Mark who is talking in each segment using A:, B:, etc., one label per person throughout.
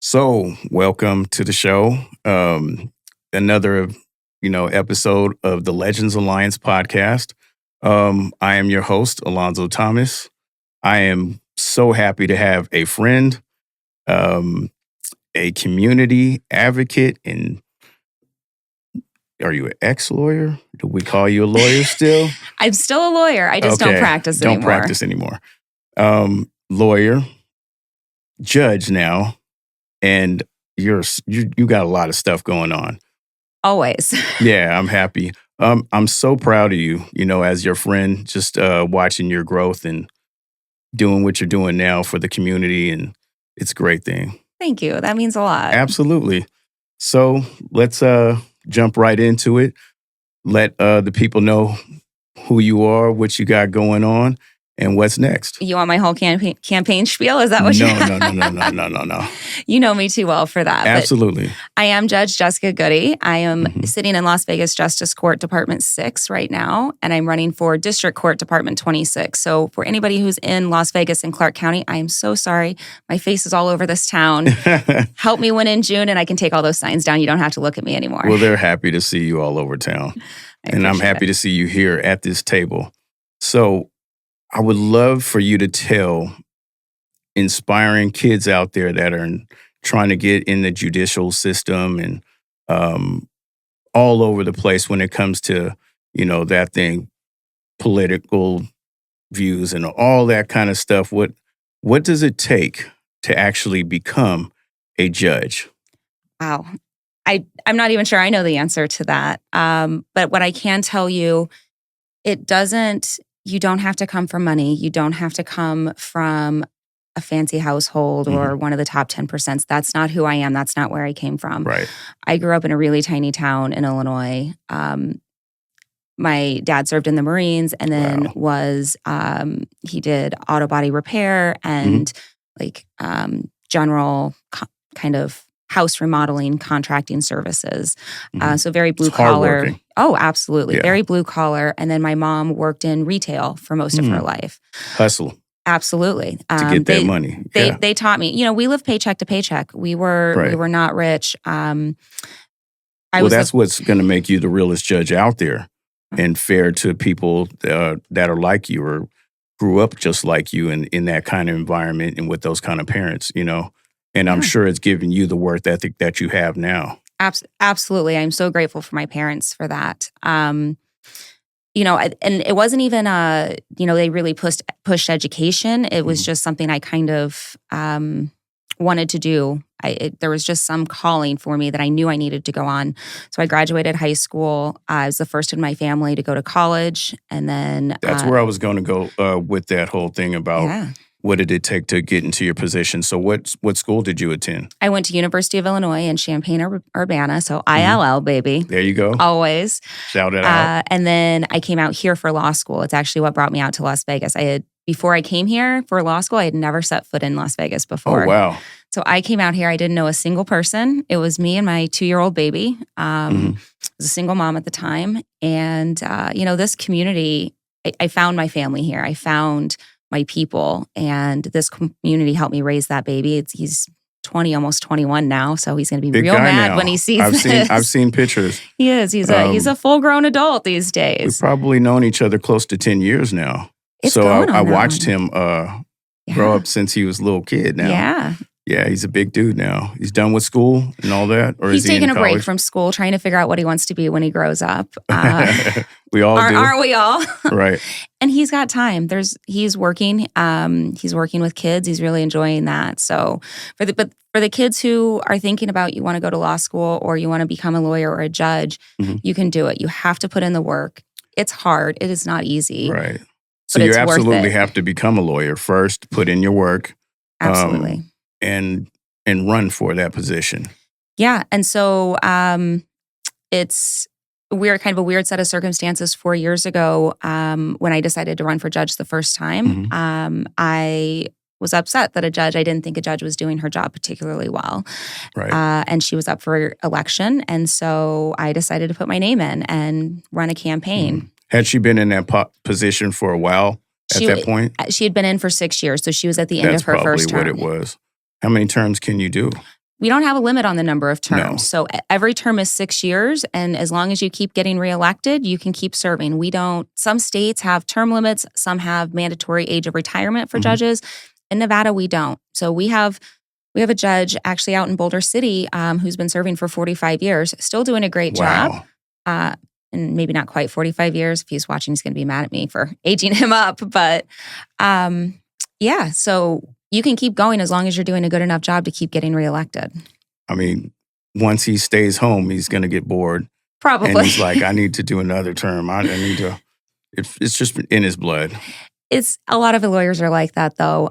A: So, welcome to the show. Another, episode of the Legends Alliance podcast. I am your host, Alonzo Thomas. I am so happy to have a friend, um, a community advocate, and are you an ex-lawyer? Do we call you a lawyer still?
B: I'm still a lawyer. I just don't practice anymore.
A: Don't practice anymore. Lawyer, judge now. And you got a lot of stuff going on.
B: Always.
A: Yeah, I'm happy. I'm so proud of you, as your friend, just watching your growth and doing what you're doing now for the community. And it's a great thing.
B: Thank you. That means a lot.
A: Absolutely. So let's jump right into it. Let the people know who you are, what you got going on, and what's next.
B: You want my whole campaign spiel? Is that what you're...
A: No.
B: You know me too well for that.
A: Absolutely.
B: I am Judge Jessica Goodey. I am sitting in Las Vegas Justice Court Department 6 right now, and I'm running for District Court Department 26. So for anybody who's in Las Vegas and Clark County, I am so sorry. My face is all over this town. Help me win in June, and I can take all those signs down. You don't have to look at me anymore.
A: Well, they're happy to see you all over town. And I'm happy to see you here at this table. So I would love for you to tell inspiring kids out there that are trying to get in the judicial system and all over the place when it comes to, that thing, political views and all that kind of stuff. What does it take to actually become a judge?
B: Wow. I'm not even sure I know the answer to that. But what I can tell you, you don't have to come from money. You don't have to come from a fancy household or one of the top 10%. That's not who I am. That's not where I came from.
A: Right.
B: I grew up in a really tiny town in Illinois. My dad served in the Marines and then he did auto body repair and general kind of house remodeling, contracting services. So very blue collar. Oh, absolutely. Yeah. Very blue collar. And then my mom worked in retail for most of her life.
A: Hustle.
B: Absolutely.
A: To get that money.
B: They taught me, we live paycheck to paycheck. We were not rich.
A: That's what's going to make you the realest judge out there and fair to people that are like you or grew up just like you in that kind of environment and with those kind of parents, And I'm sure it's given you the work ethic that you have now.
B: Absolutely. I'm so grateful for my parents for that. And it wasn't even, they really pushed education. It was just something I kind of wanted to do. There was just some calling for me that I knew I needed to go on. So I graduated high school. I was the first in my family to go to college. And then...
A: That's where I was going to go with that whole thing about... What did it take to get into your position? So what school did you attend?
B: I went to University of Illinois in Champaign-Urbana, so ILL, baby.
A: There you go.
B: Always.
A: Shout it out.
B: And then I came out here for law school. It's actually what brought me out to Las Vegas. Before I came here for law school, I had never set foot in Las Vegas before.
A: Oh, wow.
B: So I came out here. I didn't know a single person. It was me and my 2-year-old baby. I was a single mom at the time. And, this community, I found my family here. I found my people, and this community helped me raise that baby. He's 20, almost 21 now, so he's going to be real mad now when he sees this.
A: I've seen pictures.
B: He is. He's a full-grown adult these days.
A: We've probably known each other close to 10 years now. I watched him grow up since he was a little kid now. Yeah, he's a big dude now. He's done with school and all that? Or
B: he's
A: is he
B: taking
A: in
B: a break from school, trying to figure out what he wants to be when he grows up.
A: We all do.
B: Aren't we all?
A: Right.
B: And he's got time. He's working. He's working with kids. He's really enjoying that. So for the kids who are thinking about you want to go to law school or you want to become a lawyer or a judge, you can do it. You have to put in the work. It's hard. It is not easy.
A: Right. So you absolutely have to become a lawyer first, put in your work.
B: Absolutely.
A: And run for that position.
B: Yeah. And so we're kind of a weird set of circumstances 4 years ago when I decided to run for judge the first time. I was upset that I didn't think a judge was doing her job particularly well.
A: Right.
B: And she was up for election. And so I decided to put my name in and run a campaign.
A: Had she been in that position for a while at that point?
B: She had been in for 6 years. So she was at the end of her first term.
A: That's probably what it was. How many terms can you do?
B: we don't have a limit on the number of terms.
A: No.
B: So every term is 6 years. And as long as you keep getting reelected, you can keep serving. Some states have term limits. Some have mandatory age of retirement for judges. In Nevada, we don't. So we have a judge actually out in Boulder City who's been serving for 45 years, still doing a great job. And maybe not quite 45 years. If he's watching, he's going to be mad at me for aging him up. But yeah, so you can keep going as long as you're doing a good enough job to keep getting reelected.
A: I mean, once he stays home, he's going to get bored.
B: Probably.
A: And he's like, I need to do another term. I need to. It's just in his blood.
B: It's a lot of the lawyers are like that, though.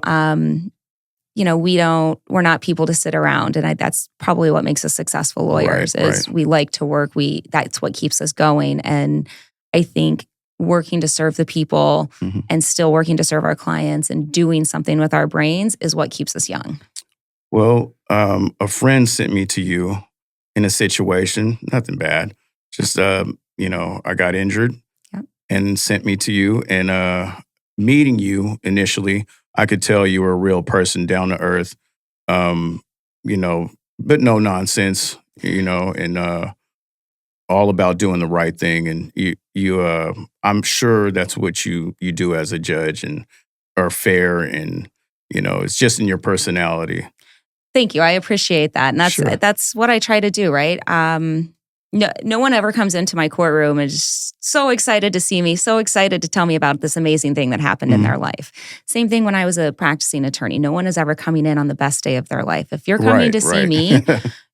B: We're not people to sit around. And that's probably what makes us successful lawyers is we like to work. That's what keeps us going. And I think working to serve the people and still working to serve our clients and doing something with our brains is what keeps us young.
A: Well, a friend sent me to you in a situation, nothing bad. Just, I got injured and sent me to you. And meeting you initially, I could tell you were a real person, down to earth, but no nonsense, and all about doing the right thing. And you I'm sure that's what you do as a judge and are fair, and it's just in your personality.
B: Thank you. I appreciate that. And that's what I try to do, right? No one ever comes into my courtroom and is so excited to see me, so excited to tell me about this amazing thing that happened in their life. Same thing when I was a practicing attorney. No one is ever coming in on the best day of their life. If you're coming to see me,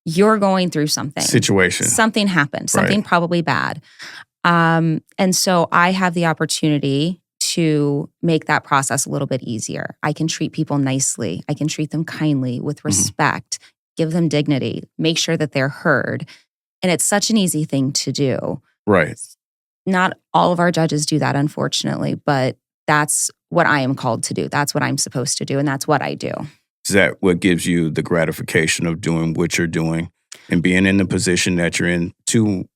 B: you're going through something.
A: Situation.
B: Something happened, something probably bad. And so I have the opportunity to make that process a little bit easier. I can treat people nicely. I can treat them kindly, with respect, give them dignity, make sure that they're heard. And it's such an easy thing to do.
A: Right.
B: Not all of our judges do that, unfortunately, but that's what I am called to do. That's what I'm supposed to do, and that's what I do.
A: Is that what gives you the gratification of doing what you're doing and being in the position that you're in, to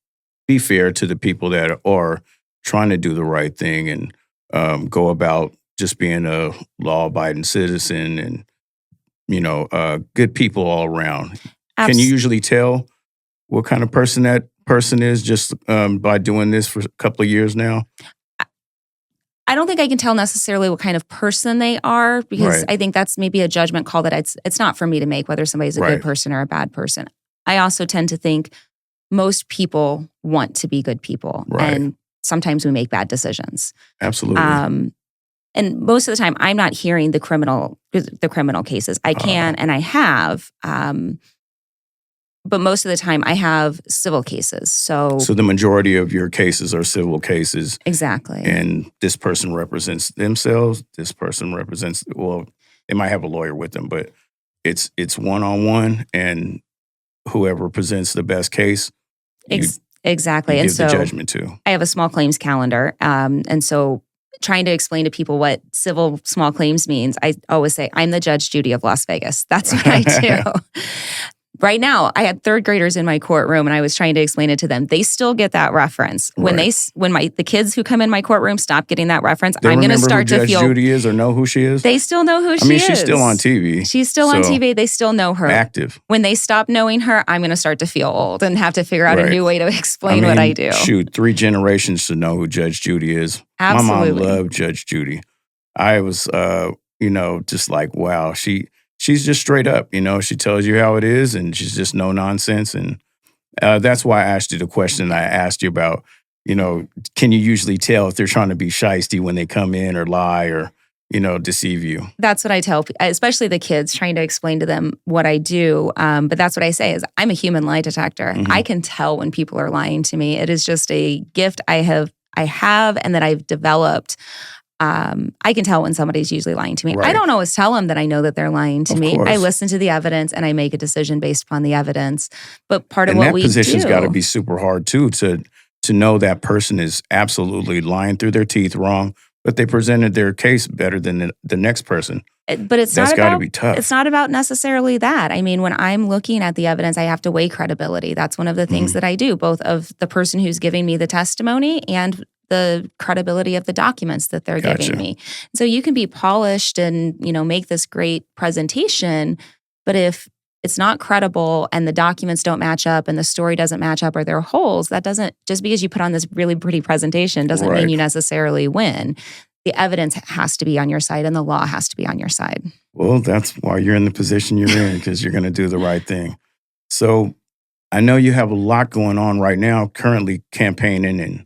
A: be fair to the people that are trying to do the right thing and go about just being a law-abiding citizen and, good people all around? Can you usually tell what kind of person that person is just by doing this for a couple of years now?
B: I don't think I can tell necessarily what kind of person they are, because I think that's maybe a judgment call that it's not for me to make, whether somebody's a good person or a bad person. I also tend to think most people want to be good people. And sometimes we make bad decisions.
A: Absolutely.
B: And most of the time, I'm not hearing the criminal cases. I can and I have. But most of the time, I have civil cases. So
A: the majority of your cases are civil cases.
B: Exactly.
A: And this person represents themselves. This person represents, they might have a lawyer with them, but it's one-on-one, and whoever presents the best case,
B: exactly.
A: You
B: and
A: give
B: so
A: the judgment to.
B: I have a small claims calendar. And so trying to explain to people what civil small claims means, I always say, I'm the Judge Judy of Las Vegas. That's what I do. Right now, I had third graders in my courtroom, and I was trying to explain it to them. They still get that reference. When the kids who come in my courtroom stop getting that reference, I'm going to start to feel.
A: Judge Judy is, or know who she is?
B: They still know who she is.
A: I mean, she's still on TV.
B: She's still on TV. They still know her.
A: Active.
B: When they stop knowing her, I'm going to start to feel old and have to figure out a new way to explain what I do.
A: Shoot, 3 generations to know who Judge Judy is.
B: Absolutely.
A: My mom loved Judge Judy. I was, just like, wow, she's just straight up, she tells you how it is, and she's just no nonsense. And that's why I asked you the question I asked you about, can you usually tell if they're trying to be shiesty when they come in, or lie, or, deceive you? That's
B: what I tell, especially the kids, trying to explain to them what I do. But that's what I say is, I'm a human lie detector. I can tell when people are lying to me. It is just a gift I have and that I've developed. I can tell when somebody's usually lying to me. I don't always tell them that I know that they're lying to me. I listen to the evidence and I make a decision based upon the evidence. But part of what we do,
A: that position's got to be super hard too, to know that person is absolutely lying through their teeth wrong, but they presented their case better than the next person.
B: But that's
A: got to be tough.
B: It's not about necessarily that. I mean, when I'm looking at the evidence, I have to weigh credibility. That's one of the things that I do, both of the person who's giving me the testimony and the credibility of the documents that they're giving me. So you can be polished and, make this great presentation, but if it's not credible and the documents don't match up and the story doesn't match up or there are holes, that doesn't, just because you put on this really pretty presentation doesn't mean you necessarily win. The evidence has to be on your side and the law has to be on your side.
A: Well, that's why you're in the position you're in, because you're going to do the right thing. So I know you have a lot going on right now, currently campaigning, and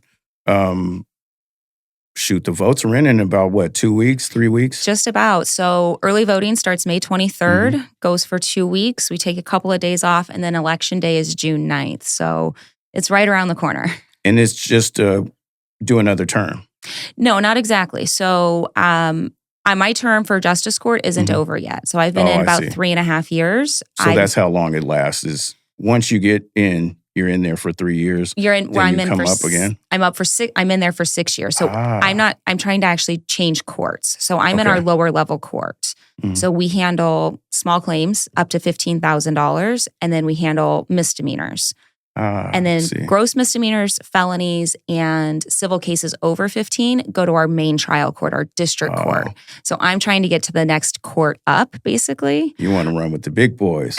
A: the votes are in about what, 2 weeks, 3 weeks?
B: Just about. So early voting starts May 23rd, goes for 2 weeks. We take a couple of days off, and then election day is June 9th. So it's right around the corner.
A: And it's just do another term?
B: No, not exactly. So my term for justice court isn't over yet. So I've been in about 3.5 years.
A: So that's how long it lasts, is once you get in, you're in there for 3 years.
B: You're in where I'm in
A: come
B: for
A: up again.
B: I'm in there for 6 years. So I'm trying to actually change courts. So I'm in our lower level court. So we handle small claims up to $15,000, and then we handle misdemeanors. And then gross misdemeanors, felonies, and civil cases over 15 go to our main trial court, our district court. So I'm trying to get to the next court up, basically.
A: You want to run with the big boys.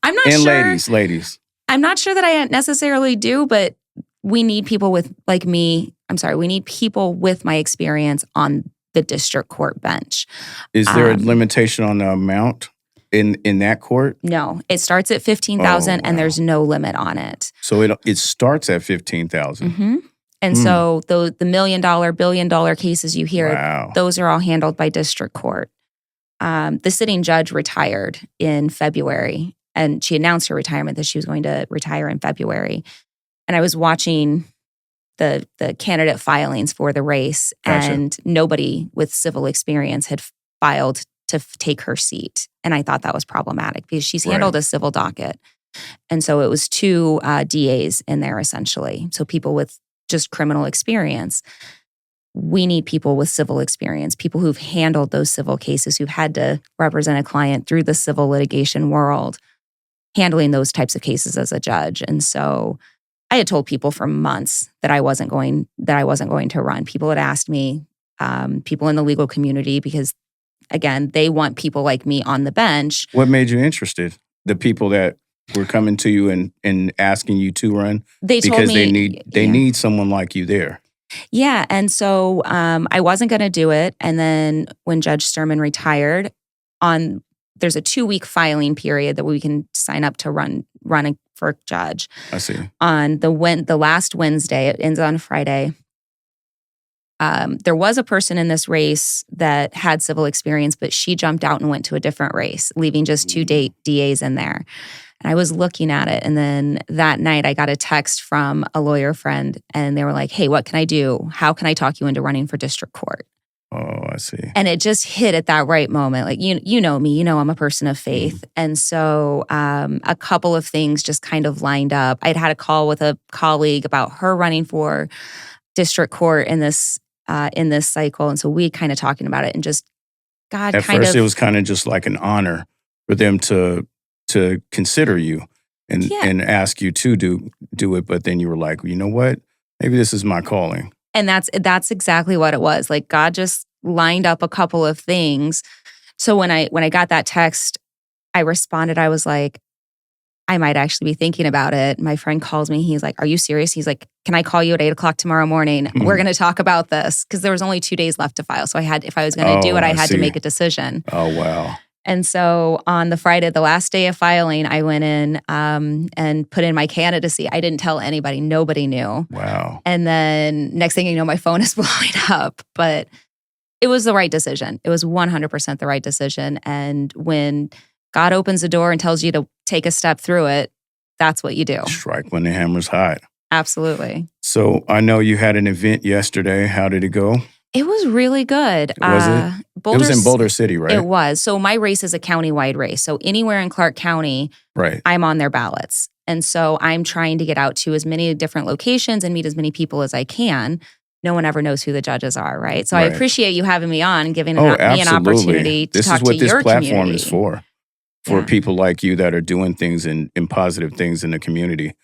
B: I'm not
A: sure.
B: And
A: ladies.
B: I'm not sure that I necessarily do, but we need people with, like me, we need people with my experience on the district court bench.
A: Is there a limitation on the amount in that court?
B: No, it starts at $15,000 and there's no limit on it.
A: So it starts at $15,000.
B: And so the $1 million, $1 billion cases you hear, those are all handled by district court. The sitting judge retired in February, and she announced her retirement, that she was going to retire in February. And I was watching the candidate filings for the race, and nobody with civil experience had filed to take her seat. And I thought that was problematic because she's handled a civil docket. And so it was 2 DAs in there, essentially. So people with just criminal experience. We need people with civil experience, people who've handled those civil cases, who've had to represent a client through the civil litigation world, handling those types of cases as a judge. And so I had told people for months that I wasn't going to run. People had asked me, people in the legal community, because again, they want people like me on the bench.
A: What made you interested? The people that were coming to you and asking you to run?
B: They told me
A: they need someone like you there.
B: Yeah. And so I wasn't going to do it. And then when Judge Sturman retired, there's a 2-week filing period that we can sign up to run for judge.
A: I see.
B: On the last Wednesday, it ends on Friday. There was a person in this race that had civil experience, but she jumped out and went to a different race, leaving just 2 DAs in there. And I was looking at it. And then that night I got a text from a lawyer friend, and they were like, "Hey, what can I do? How can I talk you into running for district court?"
A: Oh, I see.
B: And it just hit at that right moment. Like, you know me, I'm a person of faith. And so a couple of things just kind of lined up. I'd had a call with a colleague about her running for district court in this cycle. And so we kind of talking about it, and just
A: At first, it was kind of just like an honor for them to consider you and ask you to do it. But then you were like, you know what? Maybe this is my calling.
B: And that's exactly what it was. Like, God just lined up a couple of things. So when I got that text, I responded. I was like, I might actually be thinking about it. My friend calls me. He's like, "Are you serious?" He's like, "Can I call you at 8:00 tomorrow morning? We're going to talk about this." Because there was only 2 days left to file. So if I was going to do it, I had to make a decision.
A: Oh, wow.
B: And so on the Friday, the last day of filing, I went in and put in my candidacy. I didn't tell anybody. Nobody knew.
A: Wow.
B: And then next thing you know, my phone is blowing up. But it was the right decision. It was 100% the right decision. And when God opens a door and tells you to take a step through it, that's what you do.
A: Strike when the hammer's hot.
B: Absolutely.
A: So I know you had an event yesterday. How did it go?
B: It was really good.
A: Was it? It was in Boulder City, right?
B: It was. So my race is a county-wide race. So anywhere in Clark County, I'm on their ballots. And so I'm trying to get out to as many different locations and meet as many people as I can. No one ever knows who the judges are, right? So I appreciate you having me on and giving me an opportunity to talk to your community. This is what this platform is for people like you that are doing things and positive things in the community.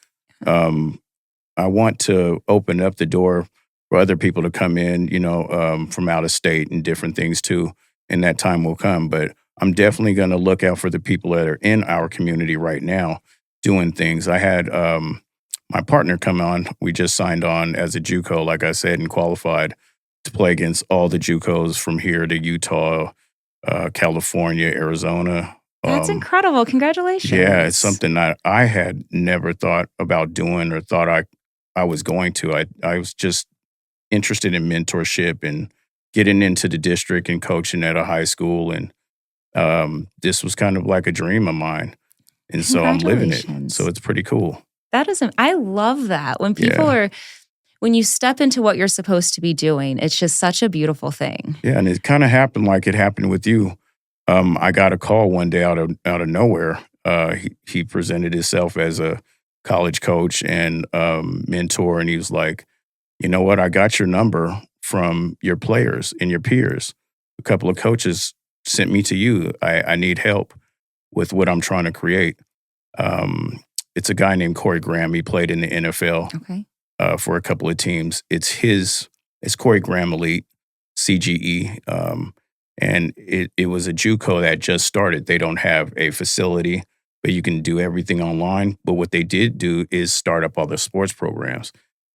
B: I want to open up the door for other people to come in, from out of state and different things too. And that time will come. But
A: I'm definitely going to look out for the people that are in our community right now doing things. I had my partner come on. We just signed on as a JUCO, like I said, and qualified to play against all the JUCOs from here to Utah, California, Arizona.
B: That's incredible. Congratulations.
A: Yeah, it's something that I had never thought about doing or thought I was going to. I was just interested in mentorship and getting into the district and coaching at a high school. And this was kind of like a dream of mine. And so I'm living it. So it's pretty cool.
B: I love that. When people when you step into what you're supposed to be doing, it's just such a beautiful thing.
A: Yeah, and it kind of happened like it happened with you. I got a call one day out of nowhere. He presented himself as a college coach and mentor, and he was like, "You know what? I got your number from your players and your peers. A couple of coaches sent me to you. I need help with what I'm trying to create." It's a guy named Corey Graham. He played in the NFL for a couple of teams. It's Corey Graham Elite, CGE. And it was a JUCO that just started. They don't have a facility, but you can do everything online. But what they did do is start up all the sports programs.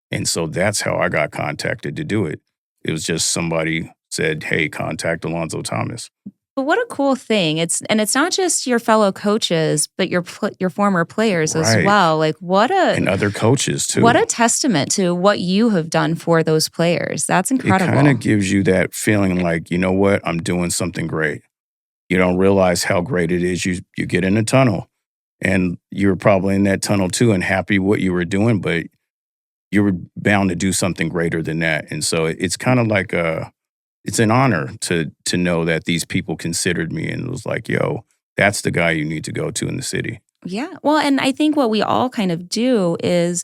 A: And so that's how I got contacted to do it. It was just somebody said, "Hey, contact Alonzo Thomas."
B: But what a cool thing. It's not just your fellow coaches, but your former players as well. Like and
A: other coaches too.
B: What a testament to what you have done for those players. That's incredible.
A: It kind of gives you that feeling like, you know what, I'm doing something great. You don't realize how great it is. You get in a tunnel and you're probably in that tunnel too and happy what you were doing, but you were bound to do something greater than that. And so it's kind of like it's an honor to know that these people considered me and was like, "Yo, that's the guy you need to go to in the city."
B: Yeah. Well, and I think what we all kind of do is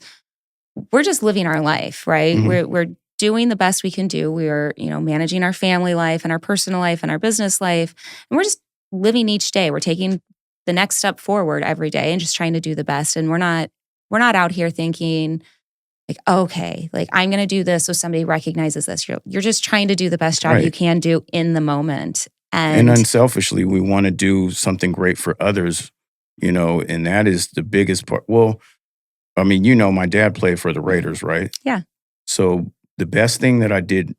B: we're just living our life, right? Mm-hmm. We're doing the best we can do. We're, managing our family life and our personal life and our business life. And we're just living each day. We're taking the next step forward every day and just trying to do the best. And we're not out here thinking, like, okay, like I'm going to do this so somebody recognizes this. You're just trying to do the best job you can do in the moment.
A: And unselfishly, we want to do something great for others, and that is the biggest part. Well, I mean, my dad played for the Raiders, right?
B: Yeah.
A: So the best thing that I did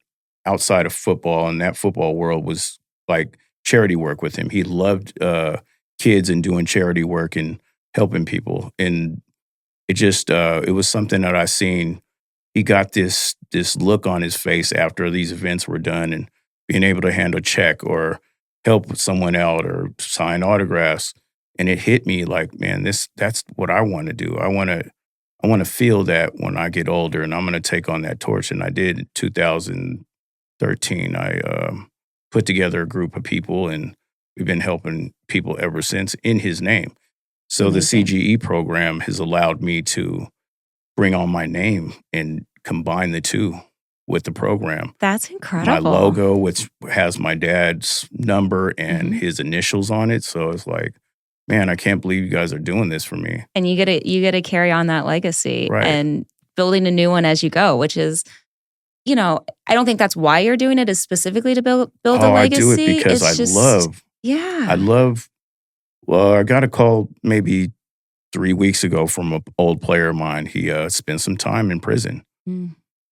A: outside of football in that football world was like charity work with him. He loved kids and doing charity work and helping people. And it just, it was something that I seen. He got this look on his face after these events were done and being able to hand a check or help someone out or sign autographs. And it hit me like, man, that's what I want to do. I want to feel that when I get older, and I'm going to take on that torch. And I did in 2013. I put together a group of people, and we've been helping people ever since in his name. So the CGE program has allowed me to bring on my name and combine the two with the program.
B: That's incredible.
A: My logo, which has my dad's number and his initials on it. So it's like, man, I can't believe you guys are doing this for me.
B: And you get to carry on that legacy and building a new one as you go, which is, I don't think that's why you're doing it, is specifically to build a legacy.
A: I do it because I love. Well, I got a call maybe 3 weeks ago from an old player of mine. He spent some time in prison.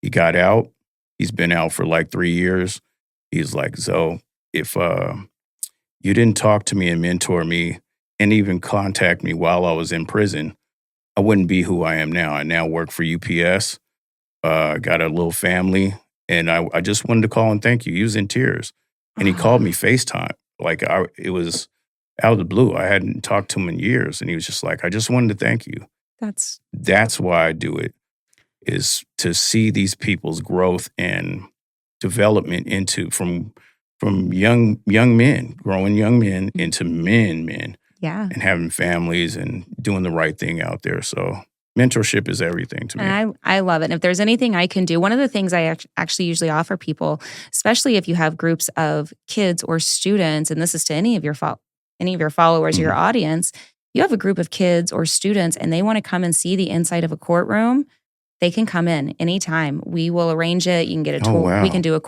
A: He got out. He's been out for like 3 years. He's like, "So if you didn't talk to me and mentor me and even contact me while I was in prison, I wouldn't be who I am now. I now work for UPS. Got a little family, and I just wanted to call and thank you." He was in tears. And he called me FaceTime. Like it was out of the blue. I hadn't talked to him in years. And he was just like, "I just wanted to thank you." That's why I do it, is to see these people's growth and development from young men, growing young men into men.
B: Yeah.
A: And having families and doing the right thing out there. So mentorship is everything to me.
B: And I love it. And if there's anything I can do, one of the things I actually usually offer people, especially if you have groups of kids or students, and this is to any of your followers or your audience, you have a group of kids or students and they want to come and see the inside of a courtroom, They can come in anytime. We will arrange it. You can get a tour.
A: wow.
B: We can do a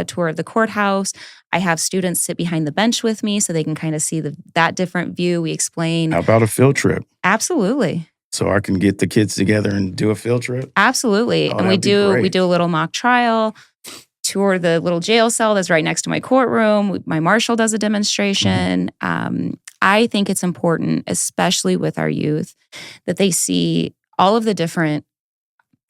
B: tour of the courthouse. I have students sit behind the bench with me so they can kind of see that different view. We explain.
A: How about a field trip?
B: Absolutely.
A: So I can get the kids together and do a field trip?
B: Absolutely.
A: Oh,
B: and we
A: that'd be
B: do a little mock trial, tour the little jail cell that's right next to my courtroom. My marshal does a demonstration. I think it's important, especially with our youth, that they see all of the different,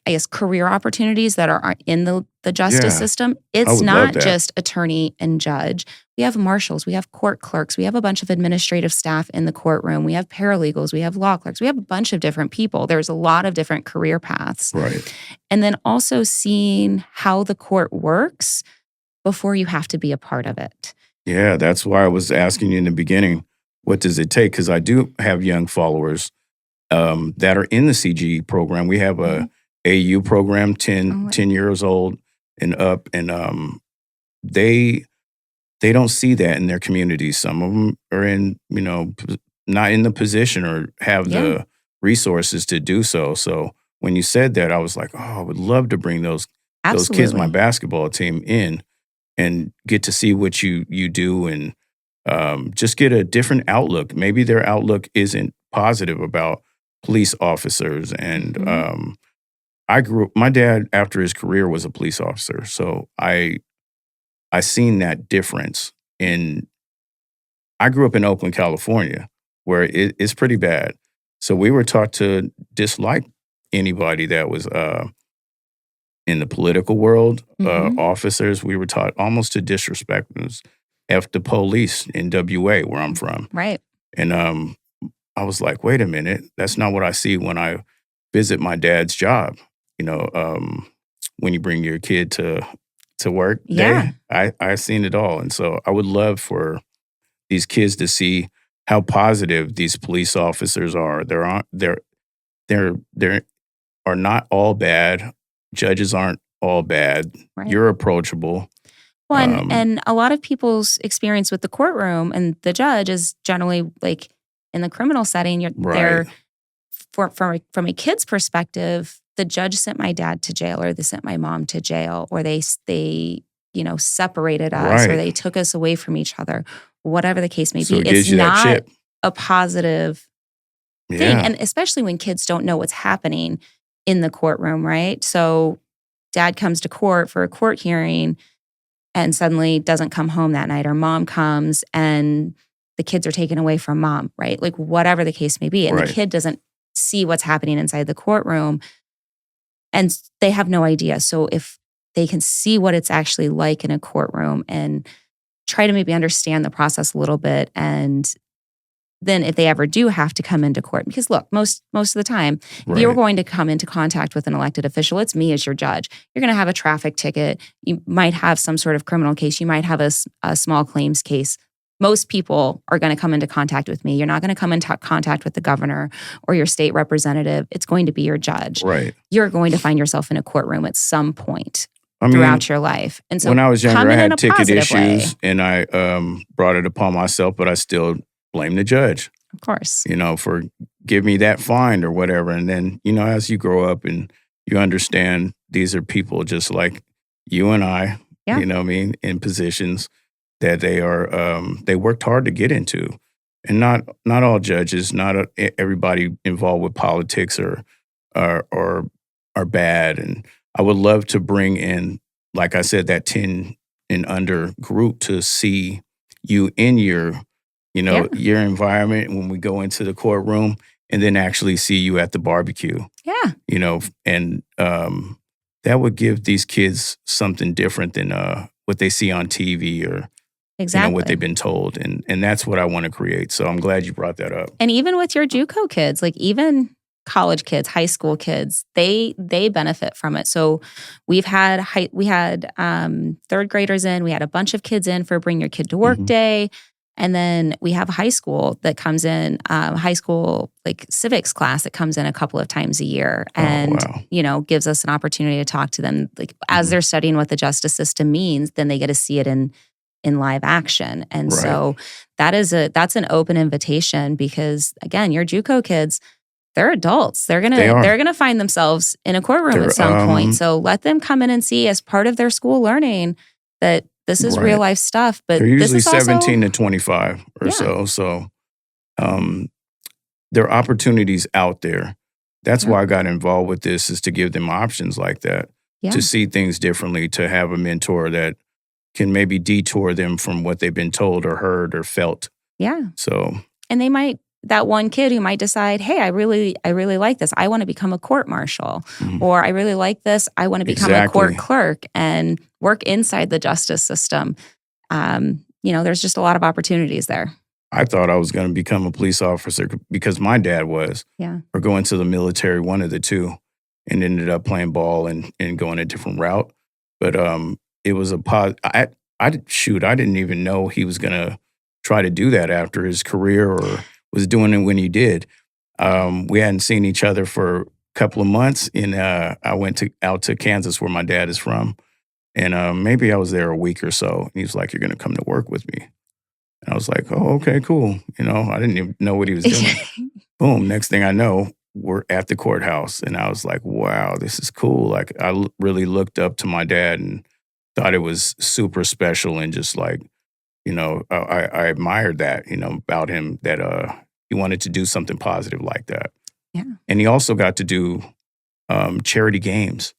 B: I guess, career opportunities that are in the justice system. It's not just attorney and judge. We have marshals, we have court clerks, we have a bunch of administrative staff in the courtroom, we have paralegals, we have law clerks, we have a bunch of different people. There's a lot of different career paths.
A: Right.
B: And then also seeing how the court works before you have to be a part of it.
A: Yeah, that's why I was asking you in the beginning, what does it take? Because I do have young followers that are in the CGE program. We have a AU program, 10 years old and up, and they don't see that in their communities. Some of them are in, not in the position or have the resources to do so. So when you said that, I was like, oh, I would love to bring those kids, my basketball team, in and get to see what you do and just get a different outlook. Maybe their outlook isn't positive about police officers. And my dad, after his career, was a police officer. So I seen that difference. I grew up in Oakland, California, where it's pretty bad. So we were taught to dislike anybody that was in the political world, officers. We were taught almost to disrespect them. F the police in WA, where I'm from.
B: Right.
A: And I was like, wait a minute, that's not what I see when I visit my dad's job. When you bring your kid to work day, I seen it all. And so I would love for these kids to see how positive these police officers are. They're not all bad. Judges aren't all bad. Right. You're approachable.
B: Well, and a lot of people's experience with the courtroom and the judge is generally like in the criminal setting. They're from a kid's perspective, the judge sent my dad to jail, or they sent my mom to jail, or they separated us, or they took us away from each other, whatever the case may be. It's not a positive thing, and especially when kids don't know what's happening in the courtroom, right? So dad comes to court for a court hearing and suddenly doesn't come home that night, or mom comes and the kids are taken away from mom, right? Like whatever the case may be. And the kid doesn't see what's happening inside the courtroom and they have no idea. So if they can see what it's actually like in a courtroom and try to maybe understand the process a little bit, and then if they ever do have to come into court, because look, most of the time, if you're going to come into contact with an elected official, it's me as your judge. You're going to have a traffic ticket. You might have some sort of criminal case. You might have a small claims case. Most people are going to come into contact with me. You're not going to come into contact with the governor or your state representative. It's going to be your judge.
A: Right.
B: You're going to find yourself in a courtroom at some point throughout your life. And so
A: when I was younger, I had ticket issues and I brought it upon myself, but I still blame the judge.
B: Of course.
A: For give me that fine or whatever. And then, as you grow up and you understand these are people just like you and I, in positions that they worked hard to get into. And not all judges, not everybody involved with politics are bad. And I would love to bring in, like I said, that 10 and under group to see you in your your environment when we go into the courtroom, and then actually see you at the barbecue.
B: Yeah.
A: And that would give these kids something different than what they see on TV or what they've been told. And that's what I want to create. So I'm glad you brought that up.
B: And even with your JUCO kids, like even college kids, high school kids, they benefit from it. So we had third graders in, we had a bunch of kids in for Bring Your Kid to Work Day. And then we have a high school that comes in, high school like civics class that comes in a couple of times a year and, gives us an opportunity to talk to them. Like as they're studying what the justice system means, then they get to see it in live action. And so that's an open invitation because again, your JUCO kids, they're adults. They're
A: They are.
B: gonna find themselves in a courtroom at some point. So let them come in and see as part of their school learning that this is real life stuff. But
A: they're usually
B: this is
A: 17 to 25 or so. So there are opportunities out there. That's why I got involved with this, is to give them options like that, to see things differently, to have a mentor that can maybe detour them from what they've been told or heard or felt.
B: Yeah.
A: So,
B: and they might, that one kid who might decide, hey, I really like this. I want to become a court marshal, or I really like this. I want to become a court clerk and work inside the justice system. There's just a lot of opportunities there.
A: I thought I was going to become a police officer because my dad was, or go into the military, one of the two, and ended up playing ball and going a different route. But it was I didn't even know he was going to try to do that after his career, or was doing it when he did. We hadn't seen each other for a couple of months, and I went out to Kansas, where my dad is from, and maybe I was there a week or so. And he was like, "You're going to come to work with me." And I was like, "Oh, okay, cool." I didn't even know what he was doing. Boom, next thing I know, we're at the courthouse. And I was like, wow, this is cool. Like, I really looked up to my dad and thought it was super special, and just like, I admired that, about him, that he wanted to do something positive like that.
B: Yeah.
A: And he also got to do charity games,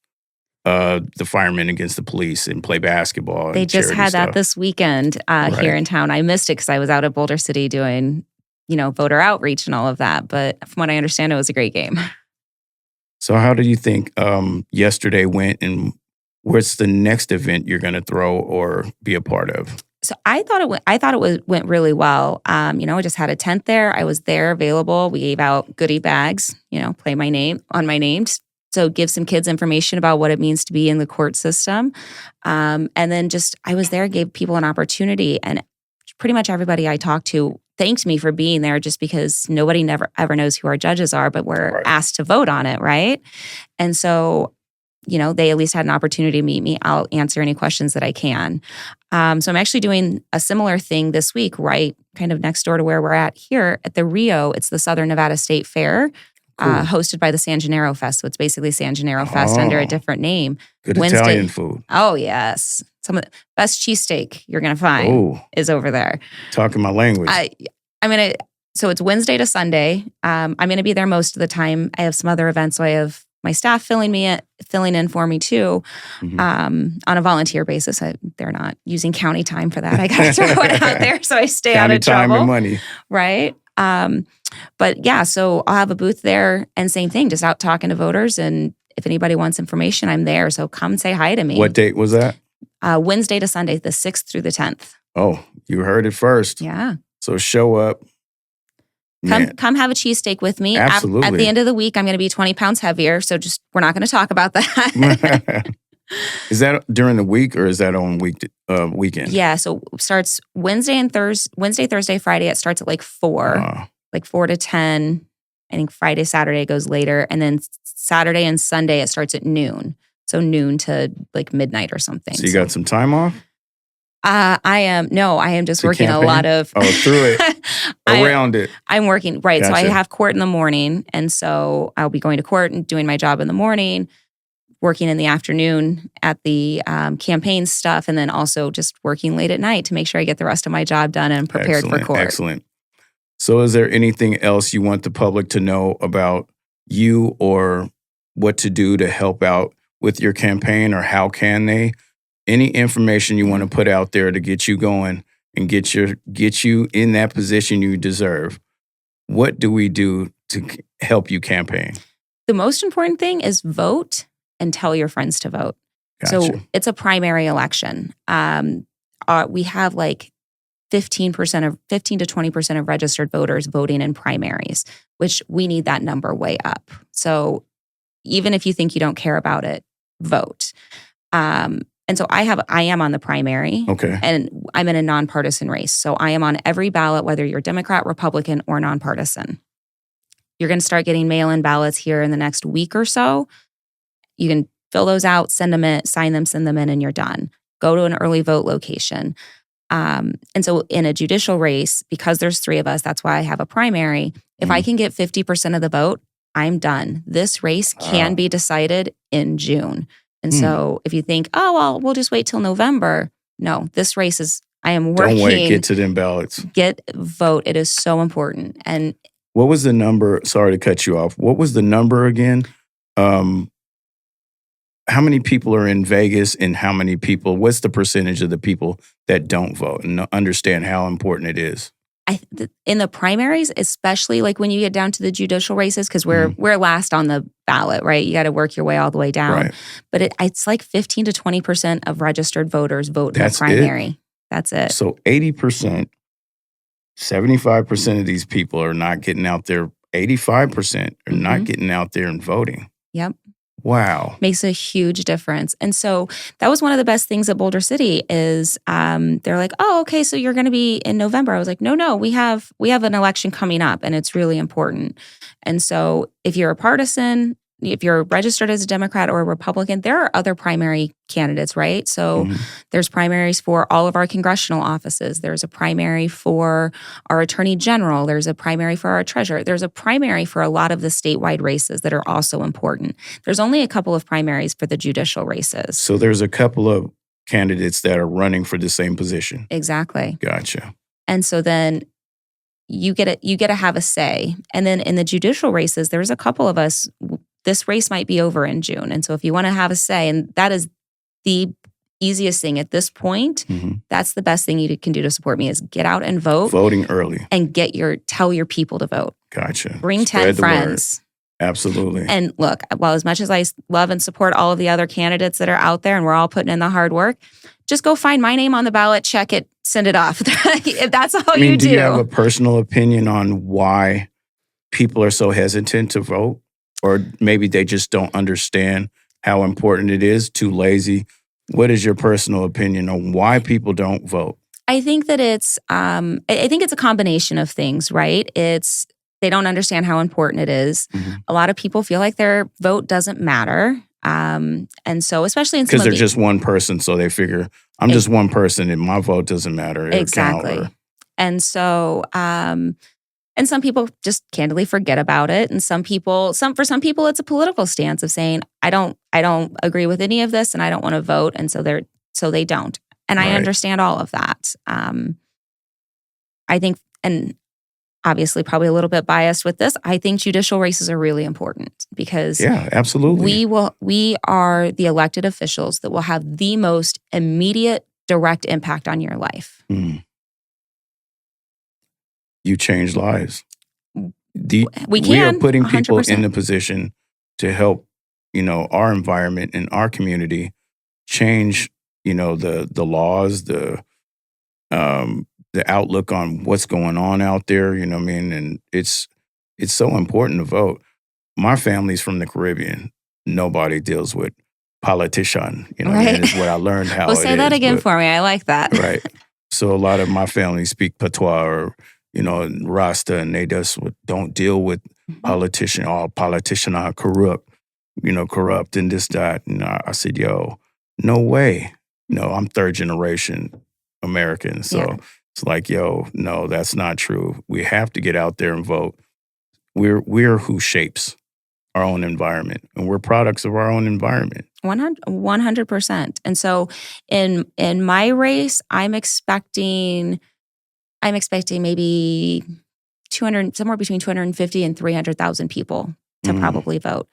A: the firemen against the police, and play basketball.
B: They just had that this weekend here in town. I missed it because I was out at Boulder City doing, voter outreach and all of that. But from what I understand, it was a great game.
A: So how did you think yesterday went, and what's the next event you're going to throw or be a part of?
B: So I thought it went really well. I just had a tent there. I was there available. We gave out goodie bags, play my name on my name. So give some kids information about what it means to be in the court system. And then I was there, gave people an opportunity. And pretty much everybody I talked to thanked me for being there, just because nobody ever knows who our judges are, but we're asked to vote on it, right? And so, they at least had an opportunity to meet me. I'll answer any questions that I can. So I'm actually doing a similar thing this week, right kind of next door to where we're at here at the Rio. It's the Southern Nevada State Fair, hosted by the San Gennaro Fest. So it's basically San Gennaro Fest under a different name.
A: Good Italian food.
B: Oh, yes. Some of the best cheesesteak you're going to find is over there.
A: Talking my language.
B: So it's Wednesday to Sunday. I'm going to be there most of the time. I have some other events, so I have my staff filling in for me too, on a volunteer basis. They're not using county time for that. I got to throw it out there so I stay out of trouble.
A: County time and money.
B: Right. But yeah, so I'll have a booth there, and same thing, just out talking to voters. And if anybody wants information, I'm there. So come say hi to me.
A: What date was that?
B: Wednesday to Sunday, the 6th through the 10th.
A: Oh, you heard it first.
B: Yeah.
A: So show up.
B: Come have a cheesesteak with me.
A: Absolutely.
B: At the end of the week, I'm going to be 20 pounds heavier. So we're not going to talk about that.
A: Is that during the week, or is that on weekend?
B: Yeah. So it starts Wednesday, Thursday, Friday. It starts at like 4, like 4 to 10. I think Friday, Saturday goes later. And then Saturday and Sunday, it starts at noon. So noon to like midnight or something.
A: So you got some time off?
B: I am just working
A: campaign?
B: a lot of...
A: through it, around it.
B: I'm working, right.
A: Gotcha.
B: So I have court in the morning. And so I'll be going to court and doing my job in the morning, working in the afternoon at the campaign stuff, and then also just working late at night to make sure I get the rest of my job done and prepared for court.
A: Excellent. So is there anything else you want the public to know about you, or what to do to help out with your campaign, or how can they? Any information you want to put out there to get you going and get you in that position you deserve? What do we do to help you campaign?
B: The most important thing is vote and tell your friends to vote.
A: Gotcha.
B: So it's a primary election. We have like 15 to 20% of registered voters voting in primaries, which we need that number way up. So even if you think you don't care about it, vote. And so I am on the primary.
A: Okay.
B: And I'm in a nonpartisan race. So I am on every ballot, whether you're Democrat, Republican, or nonpartisan. You're going to start getting mail-in ballots here in the next week or so. You can fill those out, send them in, sign them, send them in, and you're done. Go to an early vote location. And so in a judicial race, because there's 3 of us, that's why I have a primary. If I can get 50% of the vote, I'm done. This race can be decided in June. And so if you think, oh, well, we'll just wait till November. No, this race is, I am working.
A: Don't wait, get to them ballots.
B: Vote. It is so important. And
A: what was the number? Sorry to cut you off. What was the number again? How many people are in Vegas and how many people, what's the percentage of the people that don't vote and understand how important it is?
B: In the primaries, especially like when you get down to the judicial races, because we're last on the ballot, right? You got to work your way all the way down.
A: Right.
B: But it's like 15 to 20% of registered voters vote
A: That's
B: in the primary. That's it.
A: So 80%, 75% of these people are not getting out there. 85% are not getting out there and voting.
B: Yep.
A: Wow.
B: Makes a huge difference. And so that was one of the best things at Boulder City is they're like, oh, okay, so you're going to be in November. I was like, no, we have an election coming up and it's really important. And so if you're a partisan, if you're registered as a Democrat or a Republican, there are other primary candidates, right? So there's primaries for all of our congressional offices. There's a primary for our attorney general. There's a primary for our treasurer. There's a primary for a lot of the statewide races that are also important. There's only a couple of primaries for the judicial races.
A: So there's a couple of candidates that are running for the same position.
B: Exactly.
A: Gotcha.
B: And so then you get to have a say. And then in the judicial races, there's a couple of us. This race might be over in June. And so if you want to have a say, and that is the easiest thing at this point, that's the best thing you can do to support me is get out and vote.
A: Voting early.
B: And tell your people to vote.
A: Gotcha.
B: Bring 10 friends.
A: Absolutely.
B: And look, well, as much as I love and support all of the other candidates that are out there and we're all putting in the hard work, just go find my name on the ballot, check it, send it off. If that's all you do.
A: Do you have a personal opinion on why people are so hesitant to vote? Or maybe they just don't understand how important it is, too lazy. What is your personal opinion on why people don't vote?
B: I think that it's a combination of things, right? They don't understand how important it is. A lot of people feel like their vote doesn't matter. And so especially in some
A: because they're just one person, so they figure, I'm just one person and my vote doesn't matter.
B: Exactly. And so and some people just candidly forget about it. And for some people, it's a political stance of saying, I don't agree with any of this and I don't want to vote. And so they don't. And I understand all of that. I think, and obviously probably a little bit biased with this, I think judicial races are really important because
A: absolutely.
B: We are the elected officials that will have the most immediate direct impact on your life.
A: You change lives. We are putting people
B: 100%.
A: in the position to help, our environment and our community change, the laws, the outlook on what's going on out there. You know what I mean? And it's so important to vote. My family's from the Caribbean. Nobody deals with politician. What I mean? Is what I learned how.
B: Well, say that again for me. I like that.
A: Right. So a lot of my family speak patois or Rasta, and they just don't deal with politicians. All politicians are corrupt, corrupt and this, that. And I said, yo, no way. I'm third generation American. So it's like, yo, no, that's not true. We have to get out there and vote. We're who shapes our own environment, and we're products of our own environment.
B: 100%. And so in my race, I'm expecting maybe somewhere between 250 and 300,000 people to probably vote.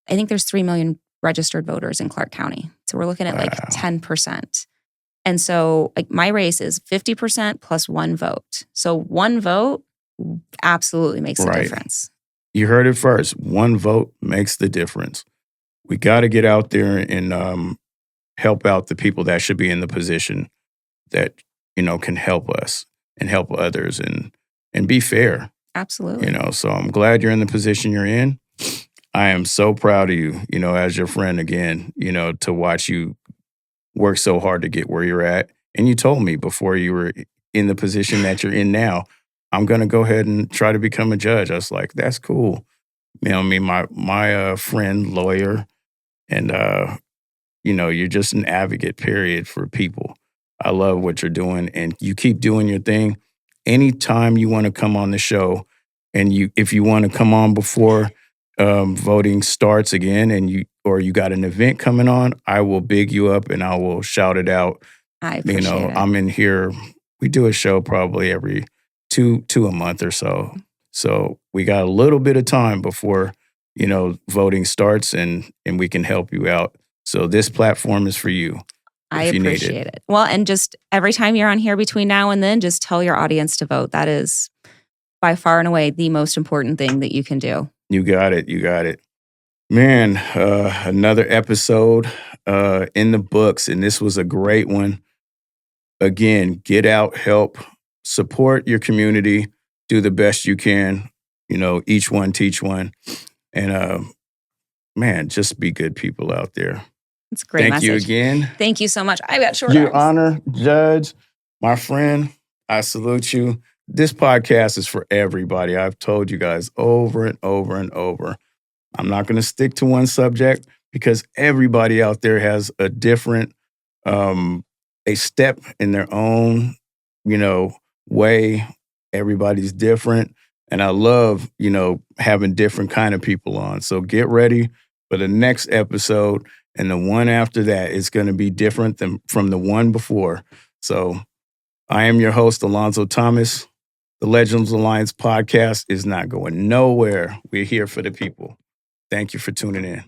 B: I think there's 3 million registered voters in Clark County. So we're looking at like 10%. And so like my race is 50% plus one vote. So one vote absolutely makes a difference.
A: You heard it first. One vote makes the difference. We got to get out there and help out the people that should be in the position that, can help us and help others and be fair.
B: Absolutely.
A: So I'm glad you're in the position you're in. I am so proud of you, as your friend again, to watch you work so hard to get where you're at. And you told me before you were in the position that you're in now, I'm going to go ahead and try to become a judge. I was like, that's cool. My friend, lawyer, and, you're just an advocate, period, for people. I love what you're doing, and you keep doing your thing. Anytime you want to come on the show, and if you want to come on before voting starts again and you got an event coming on, I will big you up and I will shout it out.
B: I appreciate it.
A: I'm in here. We do a show probably every two a month or so. So we got a little bit of time before, voting starts and we can help you out. So this platform is for you.
B: I appreciate it. Well, and just every time you're on here between now and then, just tell your audience to vote. That is by far and away the most important thing that you can do.
A: You got it. Man, another episode in the books, and this was a great one. Again, get out, help, support your community, do the best you can. Each one teach one. And man, just be good people out there.
B: It's a great message.
A: Thank you again.
B: Thank you so much. I got short
A: Your
B: arms.
A: Honor, Judge, my friend, I salute you. This podcast is for everybody. I've told you guys over and over and over. I'm not going to stick to one subject because everybody out there has a different, a step in their own, way. Everybody's different. And I love, having different kind of people on. So get ready for the next episode. And the one after that is going to be different than from the one before. So I am your host, Alonzo Thomas. The Legends Alliance podcast is not going nowhere. We're here for the people. Thank you for tuning in.